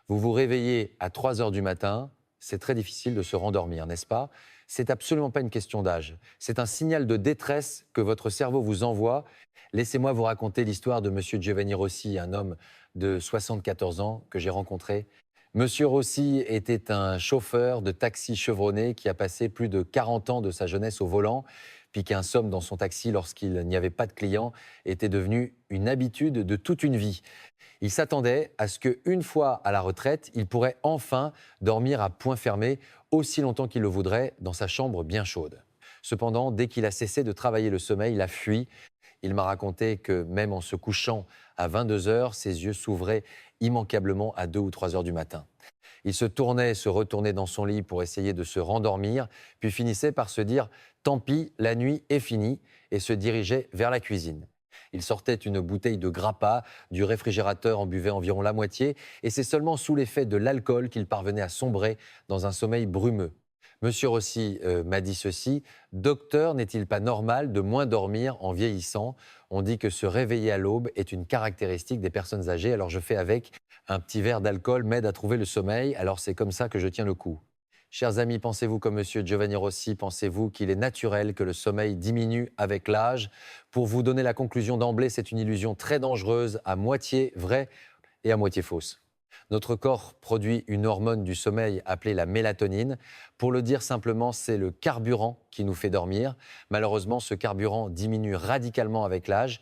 Vous vous réveillez à 3 heures du matin, c'est très difficile de se rendormir, n'est-ce pas? C'est absolument pas une question d'âge. C'est un signal de détresse que votre cerveau vous envoie. Laissez-moi vous raconter l'histoire de Monsieur Giovanni Rossi, un homme de 74 ans que j'ai rencontré. Monsieur Rossi était un chauffeur de taxi chevronné qui a passé plus de 40 ans de sa jeunesse au volant, puis qu'un somme dans son taxi lorsqu'il n'y avait pas de clients était devenu une habitude de toute une vie. Il s'attendait à ce qu'une fois à la retraite, il pourrait enfin dormir à point fermé aussi longtemps qu'il le voudrait dans sa chambre bien chaude. Cependant, dès qu'il a cessé de travailler le sommeil, il a fui. Il m'a raconté que même en se couchant à 22 heures, ses yeux s'ouvraient immanquablement à 2 ou 3 heures du matin. Il se retournait dans son lit pour essayer de se rendormir, puis finissait par se dire « tant pis, la nuit est finie » et se dirigeait vers la cuisine. Il sortait une bouteille de grappa, du réfrigérateur en buvait environ la moitié, et c'est seulement sous l'effet de l'alcool qu'il parvenait à sombrer dans un sommeil brumeux. Monsieur Rossi m'a dit ceci: docteur, n'est-il pas normal de moins dormir en vieillissant? On dit que se réveiller à l'aube est une caractéristique des personnes âgées, alors je fais avec. Un petit verre d'alcool m'aide à trouver le sommeil, alors c'est comme ça que je tiens le coup. Chers amis, pensez-vous comme Monsieur Giovanni Rossi? Pensez-vous qu'il est naturel que le sommeil diminue avec l'âge? Pour vous donner la conclusion d'emblée, c'est une illusion très dangereuse, à moitié vraie et à moitié fausse. Notre corps produit une hormone du sommeil appelée la mélatonine. Pour le dire simplement, c'est le carburant qui nous fait dormir. Malheureusement, ce carburant diminue radicalement avec l'âge.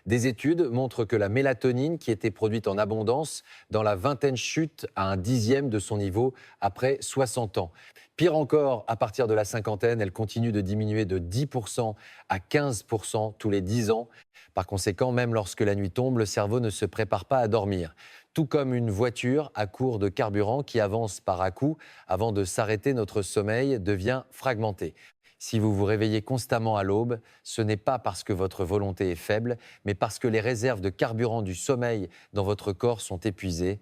Des études montrent que la mélatonine, qui était produite en abondance, dans la vingtaine chute à un dixième de son niveau après 60 ans. Pire encore, à partir de la cinquantaine, elle continue de diminuer de 10% à 15% tous les 10 ans. Par conséquent, même lorsque la nuit tombe, le cerveau ne se prépare pas à dormir. Tout comme une voiture à court de carburant qui avance par à-coups avant de s'arrêter, notre sommeil devient fragmenté. Si vous vous réveillez constamment à l'aube, ce n'est pas parce que votre volonté est faible, mais parce que les réserves de carburant du sommeil dans votre corps sont épuisées.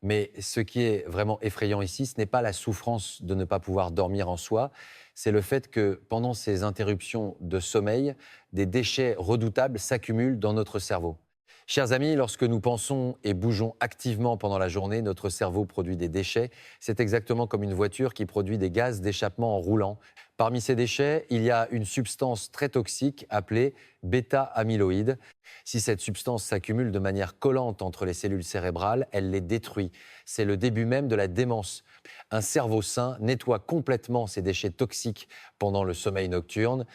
Mais ce qui est vraiment effrayant ici, ce n'est pas la souffrance de ne pas pouvoir dormir en soi, c'est le fait que pendant ces interruptions de sommeil, des déchets redoutables s'accumulent dans notre cerveau. Chers amis, lorsque nous pensons et bougeons activement pendant la journée, notre cerveau produit des déchets. C'est exactement comme une voiture qui produit des gaz d'échappement en roulant. Parmi ces déchets, il y a une substance très toxique appelée bêta-amyloïde. Si cette substance s'accumule de manière collante entre les cellules cérébrales, elle les détruit. C'est le début même de la démence. Un cerveau sain nettoie complètement ces déchets toxiques pendant le sommeil nocturne.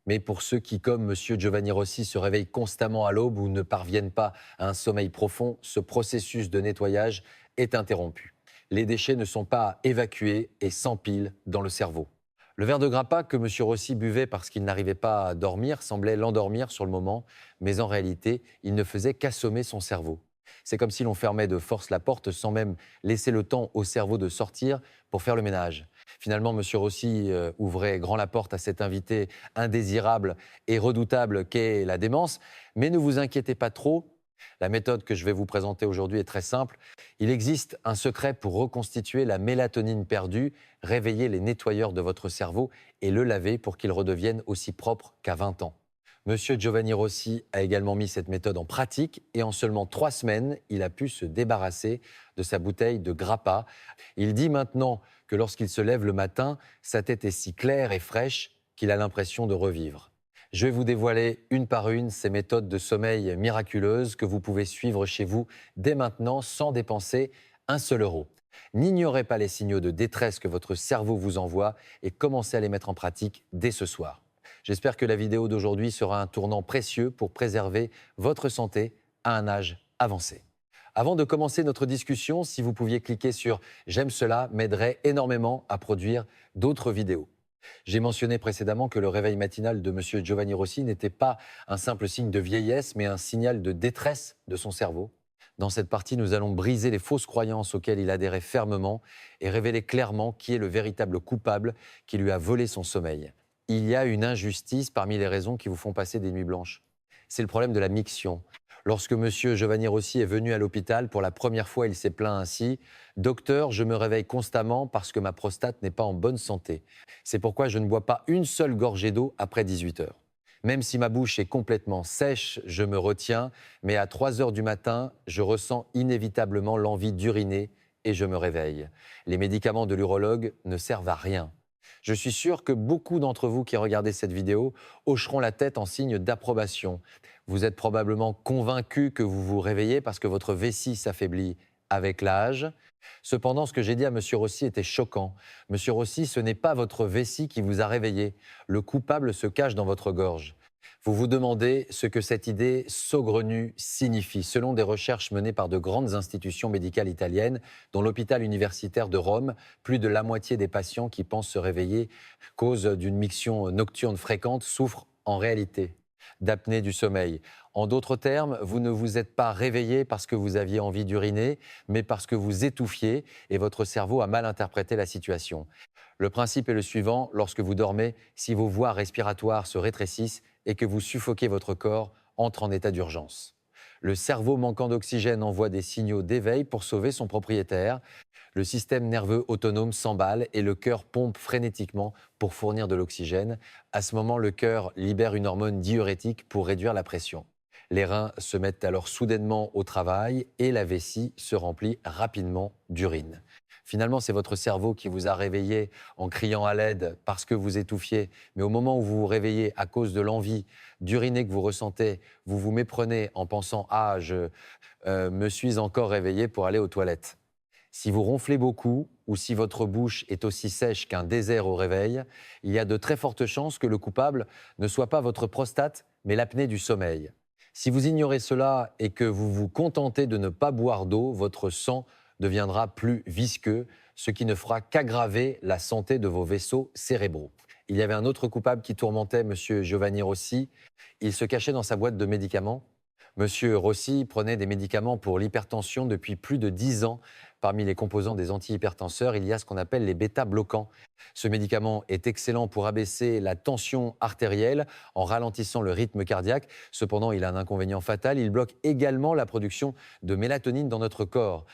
Mais pour ceux qui, comme Monsieur Giovanni Rossi, se réveillent constamment à l'aube ou ne parviennent pas à un sommeil profond, ce processus de nettoyage est interrompu. Les déchets ne sont pas évacués et s'empilent dans le cerveau. Le verre de grappa que Monsieur Rossi buvait parce qu'il n'arrivait pas à dormir semblait l'endormir sur le moment, mais en réalité, il ne faisait qu'assommer son cerveau. C'est comme si l'on fermait de force la porte sans même laisser le temps au cerveau de sortir pour faire le ménage. Finalement, Monsieur Rossi ouvrait grand la porte à cet invité indésirable et redoutable qu'est la démence. Mais ne vous inquiétez pas trop, la méthode que je vais vous présenter aujourd'hui est très simple. Il existe un secret pour reconstituer la mélatonine perdue, réveiller les nettoyeurs de votre cerveau et le laver pour qu'il redevienne aussi propre qu'à 20 ans. Monsieur Giovanni Rossi a également mis cette méthode en pratique et en seulement 3 semaines, il a pu se débarrasser de sa bouteille de grappa. Il dit maintenant que lorsqu'il se lève le matin, sa tête est si claire et fraîche qu'il a l'impression de revivre. Je vais vous dévoiler une par une ces méthodes de sommeil miraculeuses que vous pouvez suivre chez vous dès maintenant sans dépenser un seul euro. N'ignorez pas les signaux de détresse que votre cerveau vous envoie et commencez à les mettre en pratique dès ce soir. J'espère que la vidéo d'aujourd'hui sera un tournant précieux pour préserver votre santé à un âge avancé. Avant de commencer notre discussion, si vous pouviez cliquer sur « J'aime cela » m'aiderait énormément à produire d'autres vidéos. J'ai mentionné précédemment que le réveil matinal de Monsieur Giovanni Rossi n'était pas un simple signe de vieillesse, mais un signal de détresse de son cerveau. Dans cette partie, nous allons briser les fausses croyances auxquelles il adhérait fermement et révéler clairement qui est le véritable coupable qui lui a volé son sommeil. Il y a une injustice parmi les raisons qui vous font passer des nuits blanches. C'est le problème de la miction. Lorsque Monsieur Giovanni Rossi est venu à l'hôpital, pour la première fois, il s'est plaint ainsi: « Docteur, je me réveille constamment parce que ma prostate n'est pas en bonne santé. C'est pourquoi je ne bois pas une seule gorgée d'eau après 18 heures. Même si ma bouche est complètement sèche, je me retiens, mais à 3 heures du matin, je ressens inévitablement l'envie d'uriner et je me réveille. Les médicaments de l'urologue ne servent à rien. Je suis sûr que beaucoup d'entre vous qui regardez cette vidéo hocheront la tête en signe d'approbation. Vous êtes probablement convaincu que vous vous réveillez parce que votre vessie s'affaiblit avec l'âge. Cependant, ce que j'ai dit à M. Rossi était choquant. M. Rossi, ce n'est pas votre vessie qui vous a réveillé. Le coupable se cache dans votre gorge. Vous vous demandez ce que cette idée saugrenue signifie. Selon des recherches menées par de grandes institutions médicales italiennes, dont l'hôpital universitaire de Rome, plus de la moitié des patients qui pensent se réveiller cause d'une miction nocturne fréquente souffrent en réalité d'apnée du sommeil. En d'autres termes, vous ne vous êtes pas réveillé parce que vous aviez envie d'uriner, mais parce que vous étouffiez et votre cerveau a mal interprété la situation. Le principe est le suivant, lorsque vous dormez, si vos voies respiratoires se rétrécissent et que vous suffoquez, votre corps entre en état d'urgence. Le cerveau manquant d'oxygène envoie des signaux d'éveil pour sauver son propriétaire. Le système nerveux autonome s'emballe et le cœur pompe frénétiquement pour fournir de l'oxygène. À ce moment, le cœur libère une hormone diurétique pour réduire la pression. Les reins se mettent alors soudainement au travail et la vessie se remplit rapidement d'urine. Finalement, c'est votre cerveau qui vous a réveillé en criant à l'aide parce que vous étouffiez. Mais au moment où vous vous réveillez à cause de l'envie d'uriner que vous ressentez, vous vous méprenez en pensant « Ah, je me suis encore réveillé pour aller aux toilettes ». Si vous ronflez beaucoup ou si votre bouche est aussi sèche qu'un désert au réveil, il y a de très fortes chances que le coupable ne soit pas votre prostate, mais l'apnée du sommeil. Si vous ignorez cela et que vous vous contentez de ne pas boire d'eau, votre sang deviendra plus visqueux, ce qui ne fera qu'aggraver la santé de vos vaisseaux cérébraux. Il y avait un autre coupable qui tourmentait M. Giovanni Rossi. Il se cachait dans sa boîte de médicaments. M. Rossi prenait des médicaments pour l'hypertension depuis plus de 10 ans. Parmi les composants des antihypertenseurs, il y a ce qu'on appelle les bêta-bloquants. Ce médicament est excellent pour abaisser la tension artérielle en ralentissant le rythme cardiaque. Cependant, il a un inconvénient fatal, il bloque également la production de mélatonine dans notre corps.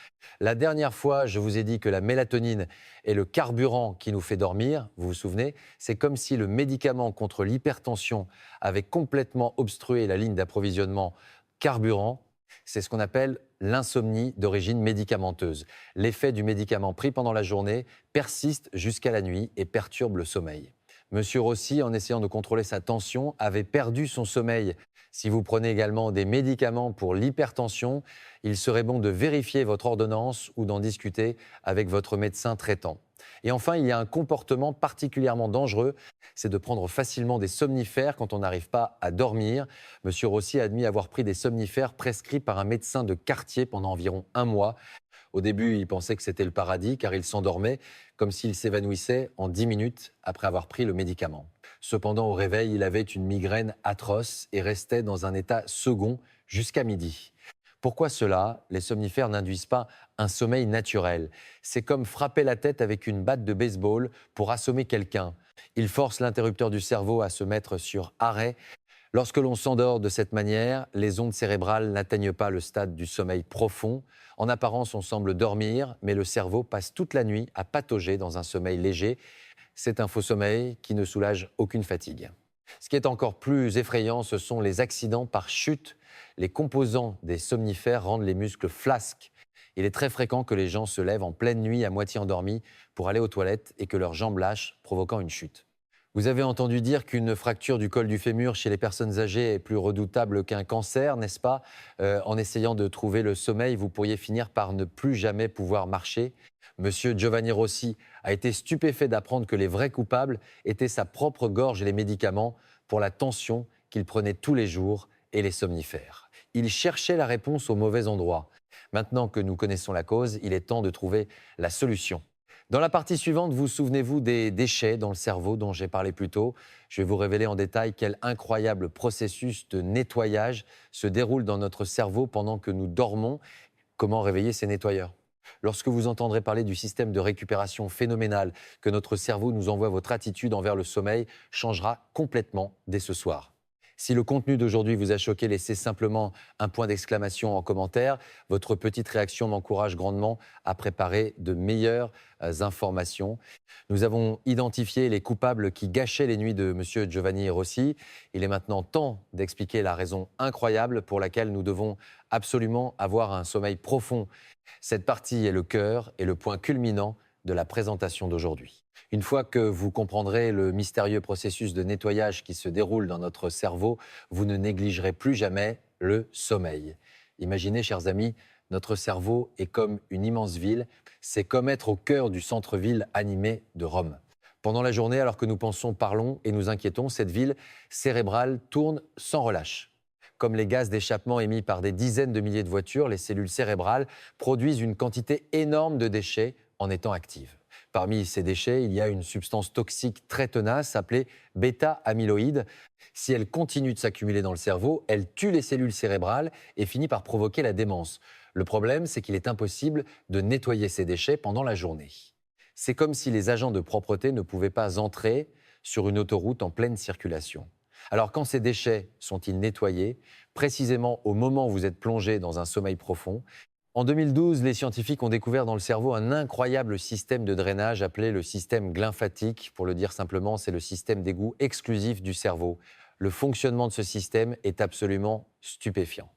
La dernière fois, je vous ai dit que la mélatonine est le carburant qui nous fait dormir, vous vous souvenez? C'est comme si le médicament contre l'hypertension avait complètement obstrué la ligne d'approvisionnement carburant. C'est ce qu'on appelle l'insomnie d'origine médicamenteuse. L'effet du médicament pris pendant la journée persiste jusqu'à la nuit et perturbe le sommeil. Monsieur Rossi, en essayant de contrôler sa tension, avait perdu son sommeil. Si vous prenez également des médicaments pour l'hypertension, il serait bon de vérifier votre ordonnance ou d'en discuter avec votre médecin traitant. Et enfin, il y a un comportement particulièrement dangereux, c'est de prendre facilement des somnifères quand on n'arrive pas à dormir. Monsieur Rossi a admis avoir pris des somnifères prescrits par un médecin de quartier pendant environ 1 mois. Au début, il pensait que c'était le paradis car il s'endormait comme s'il s'évanouissait en 10 minutes après avoir pris le médicament. Cependant, au réveil, il avait une migraine atroce et restait dans un état second jusqu'à midi. Pourquoi cela? Les somnifères n'induisent pas un sommeil naturel. C'est comme frapper la tête avec une batte de baseball pour assommer quelqu'un. Ils forcent l'interrupteur du cerveau à se mettre sur arrêt. Lorsque l'on s'endort de cette manière, les ondes cérébrales n'atteignent pas le stade du sommeil profond. En apparence, on semble dormir, mais le cerveau passe toute la nuit à patauger dans un sommeil léger. C'est un faux sommeil qui ne soulage aucune fatigue. Ce qui est encore plus effrayant, ce sont les accidents par chute. Les composants des somnifères rendent les muscles flasques. Il est très fréquent que les gens se lèvent en pleine nuit à moitié endormis pour aller aux toilettes et que leurs jambes lâchent, provoquant une chute. Vous avez entendu dire qu'une fracture du col du fémur chez les personnes âgées est plus redoutable qu'un cancer, n'est-ce pas? En essayant de trouver le sommeil, vous pourriez finir par ne plus jamais pouvoir marcher. Monsieur Giovanni Rossi a été stupéfait d'apprendre que les vrais coupables étaient sa propre gorge et les médicaments pour la tension qu'il prenait tous les jours et les somnifères. Il cherchait la réponse au mauvais endroit. Maintenant que nous connaissons la cause, il est temps de trouver la solution. Dans la partie suivante, vous souvenez-vous des déchets dans le cerveau dont j'ai parlé plus tôt? Je vais vous révéler en détail quel incroyable processus de nettoyage se déroule dans notre cerveau pendant que nous dormons. Comment réveiller ces nettoyeurs? Lorsque vous entendrez parler du système de récupération phénoménal que notre cerveau nous envoie, votre attitude envers le sommeil changera complètement dès ce soir. Si le contenu d'aujourd'hui vous a choqué, laissez simplement un point d'exclamation en commentaire. Votre petite réaction m'encourage grandement à préparer de meilleures informations. Nous avons identifié les coupables qui gâchaient les nuits de M. Giovanni Rossi. Il est maintenant temps d'expliquer la raison incroyable pour laquelle nous devons absolument avoir un sommeil profond. Cette partie est le cœur et le point culminant de la présentation d'aujourd'hui. Une fois que vous comprendrez le mystérieux processus de nettoyage qui se déroule dans notre cerveau, vous ne négligerez plus jamais le sommeil. Imaginez, chers amis, notre cerveau est comme une immense ville. C'est comme être au cœur du centre-ville animé de Rome. Pendant la journée, alors que nous pensons, parlons et nous inquiétons, cette ville cérébrale tourne sans relâche. Comme les gaz d'échappement émis par des dizaines de milliers de voitures, les cellules cérébrales produisent une quantité énorme de déchets en étant actives. Parmi ces déchets, il y a une substance toxique très tenace appelée bêta-amyloïde. Si elle continue de s'accumuler dans le cerveau, elle tue les cellules cérébrales et finit par provoquer la démence. Le problème, c'est qu'il est impossible de nettoyer ces déchets pendant la journée. C'est comme si les agents de propreté ne pouvaient pas entrer sur une autoroute en pleine circulation. Alors quand ces déchets sont-ils nettoyés? Précisément au moment où vous êtes plongé dans un sommeil profond. En 2012, les scientifiques ont découvert dans le cerveau un incroyable système de drainage appelé le système glymphatique. Pour le dire simplement, c'est le système d'égout exclusif du cerveau. Le fonctionnement de ce système est absolument stupéfiant.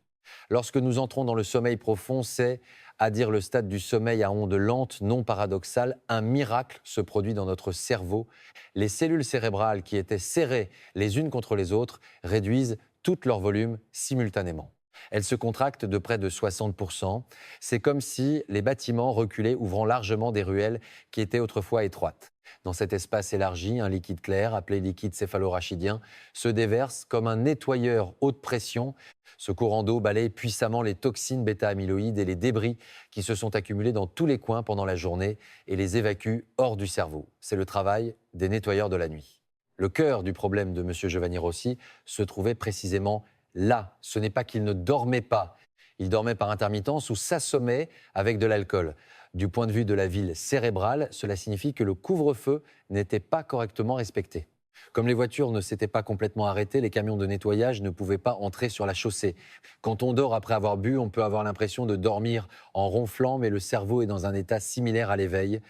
Lorsque nous entrons dans le sommeil profond, c'est, à dire le stade du sommeil à ondes lentes, non paradoxales, un miracle se produit dans notre cerveau. Les cellules cérébrales qui étaient serrées les unes contre les autres réduisent tout leur volume simultanément. Elles se contractent de près de 60%. C'est comme si les bâtiments reculaient, ouvrant largement des ruelles qui étaient autrefois étroites. Dans cet espace élargi, un liquide clair, appelé liquide céphalorachidien, se déverse comme un nettoyeur haute pression. Ce courant d'eau balaye puissamment les toxines bêta-amyloïdes et les débris qui se sont accumulés dans tous les coins pendant la journée et les évacue hors du cerveau. C'est le travail des nettoyeurs de la nuit. Le cœur du problème de M. Giovanni Rossi se trouvait précisément là. Ce n'est pas qu'il ne dormait pas. Il dormait par intermittence ou s'assommait avec de l'alcool. Du point de vue de la ville cérébrale, cela signifie que le couvre-feu n'était pas correctement respecté. Comme les voitures ne s'étaient pas complètement arrêtées, les camions de nettoyage ne pouvaient pas entrer sur la chaussée. Quand on dort après avoir bu, on peut avoir l'impression de dormir en ronflant, mais le cerveau est dans un état similaire à l'éveil.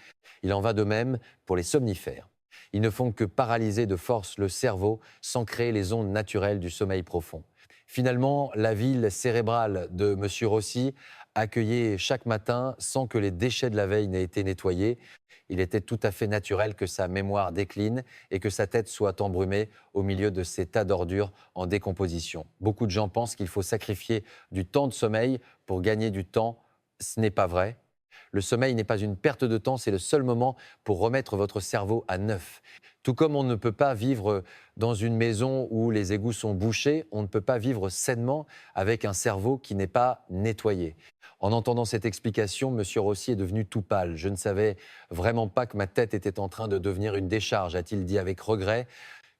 Il en va de même pour les somnifères. Ils ne font que paralyser de force le cerveau sans créer les ondes naturelles du sommeil profond. Finalement, la ville cérébrale de M. Rossi accueillait chaque matin sans que les déchets de la veille n'aient été nettoyés. Il était tout à fait naturel que sa mémoire décline et que sa tête soit embrumée au milieu de ces tas d'ordures en décomposition. Beaucoup de gens pensent qu'il faut sacrifier du temps de sommeil pour gagner du temps. Ce n'est pas vrai. Le sommeil n'est pas une perte de temps, c'est le seul moment pour remettre votre cerveau à neuf. Tout comme on ne peut pas vivre dans une maison où les égouts sont bouchés, on ne peut pas vivre sainement avec un cerveau qui n'est pas nettoyé. En entendant cette explication, M. Rossi est devenu tout pâle. « Je ne savais vraiment pas que ma tête était en train de devenir une décharge », a-t-il dit avec regret,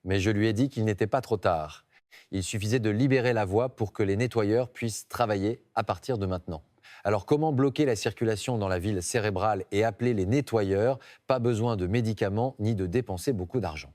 mais je lui ai dit qu'il n'était pas trop tard. Il suffisait de libérer la voie pour que les nettoyeurs puissent travailler à partir de maintenant. Alors comment bloquer la circulation dans la ville cérébrale et appeler les nettoyeurs? Pas besoin de médicaments ni de dépenser beaucoup d'argent.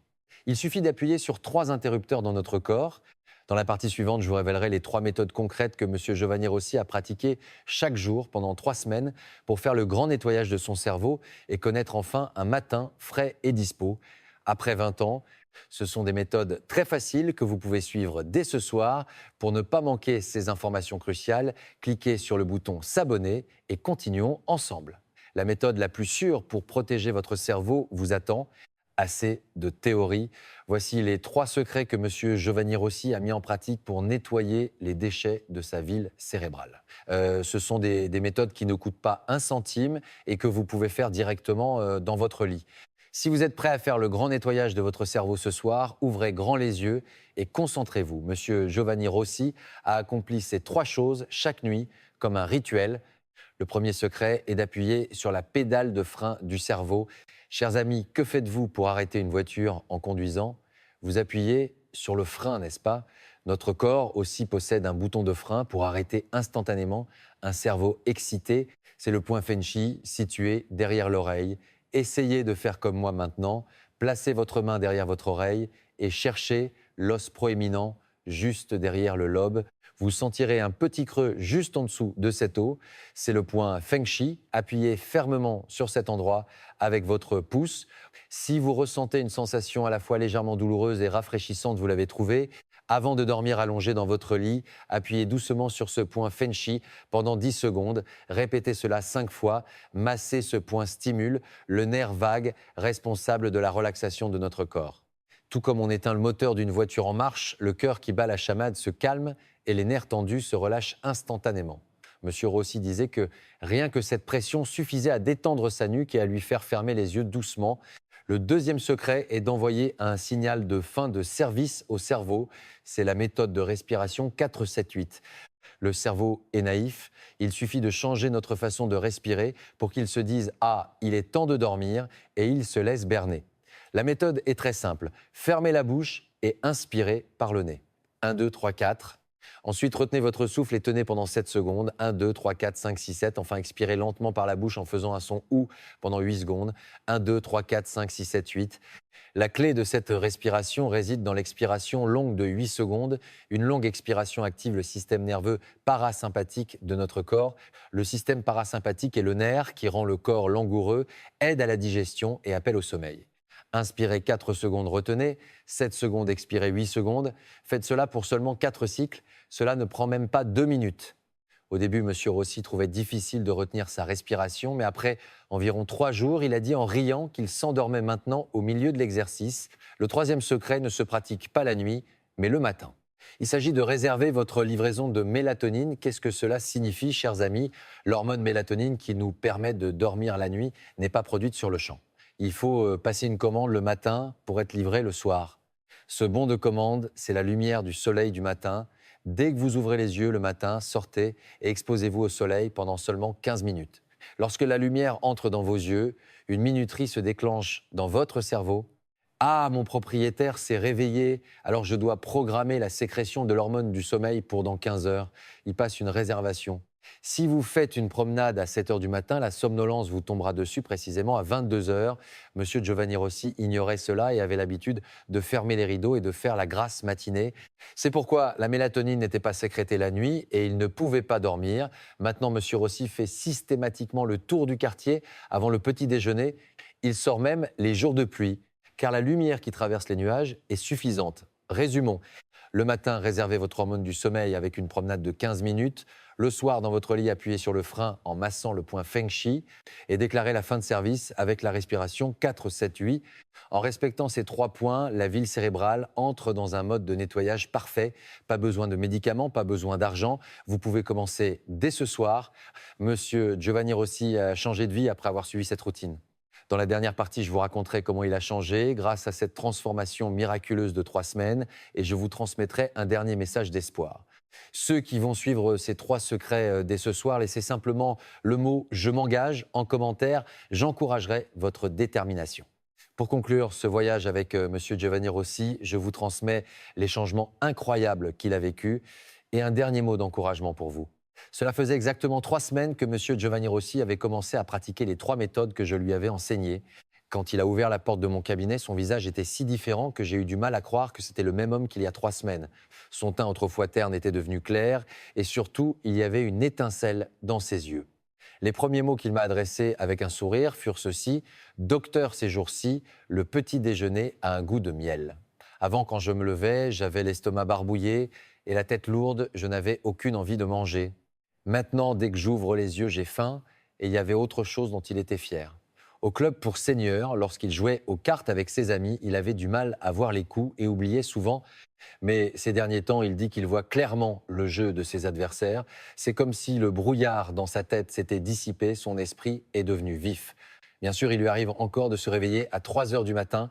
Il suffit d'appuyer sur 3 interrupteurs dans notre corps. Dans la partie suivante, je vous révélerai les 3 méthodes concrètes que M. Giovanni Rossi a pratiquées chaque jour pendant 3 semaines pour faire le grand nettoyage de son cerveau et connaître enfin un matin frais et dispo. Après 20 ans, ce sont des méthodes très faciles que vous pouvez suivre dès ce soir. Pour ne pas manquer ces informations cruciales, cliquez sur le bouton s'abonner et continuons ensemble. La méthode la plus sûre pour protéger votre cerveau vous attend. Assez de théorie. Voici les 3 secrets que M. Giovanni Rossi a mis en pratique pour nettoyer les déchets de sa ville cérébrale. Ce sont des méthodes qui ne coûtent pas un centime et que vous pouvez faire directement dans votre lit. Si vous êtes prêt à faire le grand nettoyage de votre cerveau ce soir, ouvrez grand les yeux et concentrez-vous. Monsieur Giovanni Rossi a accompli ces 3 choses chaque nuit comme un rituel. Le premier secret est d'appuyer sur la pédale de frein du cerveau. Chers amis, que faites-vous pour arrêter une voiture en conduisant? Vous appuyez sur le frein, n'est-ce pas? Notre corps aussi possède un bouton de frein pour arrêter instantanément un cerveau excité. C'est le point Fenchi situé derrière l'oreille. Essayez de faire comme moi maintenant. Placez votre main derrière votre oreille et cherchez l'os proéminent juste derrière le lobe. Vous sentirez un petit creux juste en dessous de cet os. C'est le point Feng Shui. Appuyez fermement sur cet endroit avec votre pouce. Si vous ressentez une sensation à la fois légèrement douloureuse et rafraîchissante, vous l'avez trouvé. Avant de dormir allongé dans votre lit, appuyez doucement sur ce point Feng Shui pendant 10 secondes. Répétez cela 5 fois. Masser ce point stimule le nerf vague responsable de la relaxation de notre corps. Tout comme on éteint le moteur d'une voiture en marche, le cœur qui bat la chamade se calme et les nerfs tendus se relâchent instantanément. Monsieur Rossi disait que rien que cette pression suffisait à détendre sa nuque et à lui faire fermer les yeux doucement. Le deuxième secret est d'envoyer un signal de fin de service au cerveau. C'est la méthode de respiration 4-7-8. Le cerveau est naïf, il suffit de changer notre façon de respirer pour qu'il se dise « Ah, il est temps de dormir » et il se laisse berner. La méthode est très simple. Fermez la bouche et inspirez par le nez. 1, 2, 3, 4. Ensuite, retenez votre souffle et tenez pendant 7 secondes. 1, 2, 3, 4, 5, 6, 7. Enfin, expirez lentement par la bouche en faisant un son « ou » pendant 8 secondes. 1, 2, 3, 4, 5, 6, 7, 8. La clé de cette respiration réside dans l'expiration longue de 8 secondes. Une longue expiration active le système nerveux parasympathique de notre corps. Le système parasympathique est le nerf qui rend le corps langoureux, aide à la digestion et appelle au sommeil. Inspirez 4 secondes, retenez. 7 secondes, expirez 8 secondes. Faites cela pour seulement 4 cycles. Cela ne prend même pas 2 minutes. Au début, M. Rossi trouvait difficile de retenir sa respiration, mais après environ 3 jours, il a dit en riant qu'il s'endormait maintenant au milieu de l'exercice. Le troisième secret ne se pratique pas la nuit, mais le matin. Il s'agit de réserver votre livraison de mélatonine. Qu'est-ce que cela signifie, chers amis? L'hormone mélatonine qui nous permet de dormir la nuit n'est pas produite sur le champ. Il faut passer une commande le matin pour être livré le soir. Ce bon de commande, c'est la lumière du soleil du matin. Dès que vous ouvrez les yeux le matin, sortez et exposez-vous au soleil pendant seulement 15 minutes. Lorsque la lumière entre dans vos yeux, une minuterie se déclenche dans votre cerveau. Ah, mon propriétaire s'est réveillé, alors je dois programmer la sécrétion de l'hormone du sommeil pour dans 15 heures. Il passe une réservation. Si vous faites une promenade à 7 heures du matin, la somnolence vous tombera dessus précisément à 22 heures. Monsieur Giovanni Rossi ignorait cela et avait l'habitude de fermer les rideaux et de faire la grasse matinée. C'est pourquoi la mélatonine n'était pas sécrétée la nuit et il ne pouvait pas dormir. Maintenant, Monsieur Rossi fait systématiquement le tour du quartier avant le petit déjeuner. Il sort même les jours de pluie, car la lumière qui traverse les nuages est suffisante. Résumons. Le matin, réservez votre hormone du sommeil avec une promenade de 15 minutes. Le soir, dans votre lit, appuyez sur le frein en massant le point Feng Shui et déclarez la fin de service avec la respiration 4-7-8. En respectant ces 3 points, la ville cérébrale entre dans un mode de nettoyage parfait. Pas besoin de médicaments, pas besoin d'argent. Vous pouvez commencer dès ce soir. Monsieur Giovanni Rossi a changé de vie après avoir suivi cette routine. Dans la dernière partie, je vous raconterai comment il a changé grâce à cette transformation miraculeuse de 3 semaines et je vous transmettrai un dernier message d'espoir. Ceux qui vont suivre ces 3 secrets dès ce soir, laissez simplement le mot « je m'engage » en commentaire. J'encouragerai votre détermination. Pour conclure ce voyage avec Monsieur Giovanni Rossi, je vous transmets les changements incroyables qu'il a vécus et un dernier mot d'encouragement pour vous. Cela faisait exactement 3 semaines que M. Giovanni Rossi avait commencé à pratiquer les 3 méthodes que je lui avais enseignées. Quand il a ouvert la porte de mon cabinet, son visage était si différent que j'ai eu du mal à croire que c'était le même homme qu'il y a 3 semaines. Son teint autrefois terne était devenu clair et surtout, il y avait une étincelle dans ses yeux. Les premiers mots qu'il m'a adressés avec un sourire furent ceux-ci: « Docteur, ces jours-ci, le petit déjeuner a un goût de miel. » Avant, quand je me levais, j'avais l'estomac barbouillé et la tête lourde, je n'avais aucune envie de manger. Maintenant, dès que j'ouvre les yeux, j'ai faim et il y avait autre chose dont il était fier. Au club pour seniors, lorsqu'il jouait aux cartes avec ses amis, il avait du mal à voir les coups et oubliait souvent. Mais ces derniers temps, il dit qu'il voit clairement le jeu de ses adversaires. C'est comme si le brouillard dans sa tête s'était dissipé, son esprit est devenu vif. Bien sûr, il lui arrive encore de se réveiller à 3 heures du matin,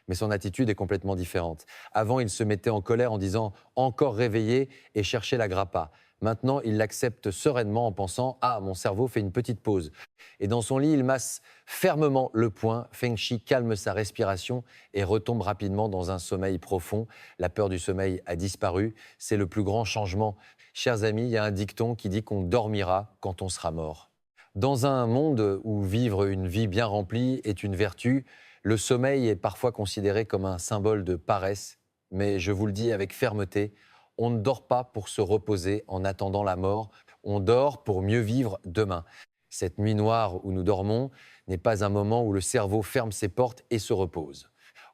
mais son attitude est complètement différente. Avant, il se mettait en colère en disant « encore réveillé » et cherchait la grappa. Maintenant, il l'accepte sereinement en pensant « ah, mon cerveau fait une petite pause ». Et dans son lit, il masse fermement le poing. Feng Shui calme sa respiration et retombe rapidement dans un sommeil profond. La peur du sommeil a disparu. C'est le plus grand changement. Chers amis, il y a un dicton qui dit qu'on dormira quand on sera mort. Dans un monde où vivre une vie bien remplie est une vertu, le sommeil est parfois considéré comme un symbole de paresse. Mais je vous le dis avec fermeté, On ne dort pas pour se reposer en attendant la mort, on dort pour mieux vivre demain. Cette nuit noire où nous dormons n'est pas un moment où le cerveau ferme ses portes et se repose.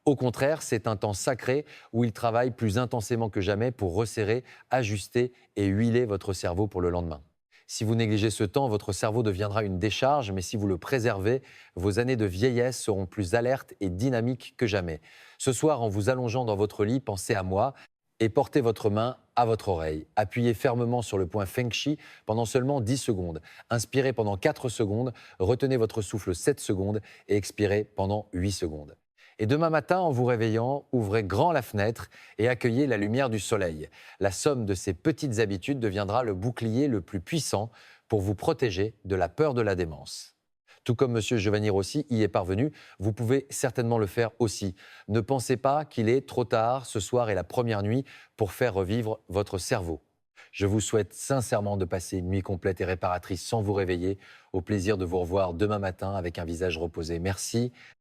Au contraire, c'est un temps sacré où il travaille plus intensément que jamais pour resserrer, ajuster et huiler votre cerveau pour le lendemain. Si vous négligez ce temps, votre cerveau deviendra une décharge, mais si vous le préservez, vos années de vieillesse seront plus alertes et dynamiques que jamais. Ce soir, en vous allongeant dans votre lit, pensez à moi et portez votre main à votre oreille. Appuyez fermement sur le point Feng Shui pendant seulement 10 secondes. Inspirez pendant 4 secondes, retenez votre souffle 7 secondes et expirez pendant 8 secondes. Et demain matin, en vous réveillant, ouvrez grand la fenêtre et accueillez la lumière du soleil. La somme de ces petites habitudes deviendra le bouclier le plus puissant pour vous protéger de la peur de la démence. Tout comme M. Giovanni Rossi y est parvenu, vous pouvez certainement le faire aussi. Ne pensez pas qu'il est trop tard, ce soir est la première nuit pour faire revivre votre cerveau. Je vous souhaite sincèrement de passer une nuit complète et réparatrice sans vous réveiller. Au plaisir de vous revoir demain matin avec un visage reposé. Merci.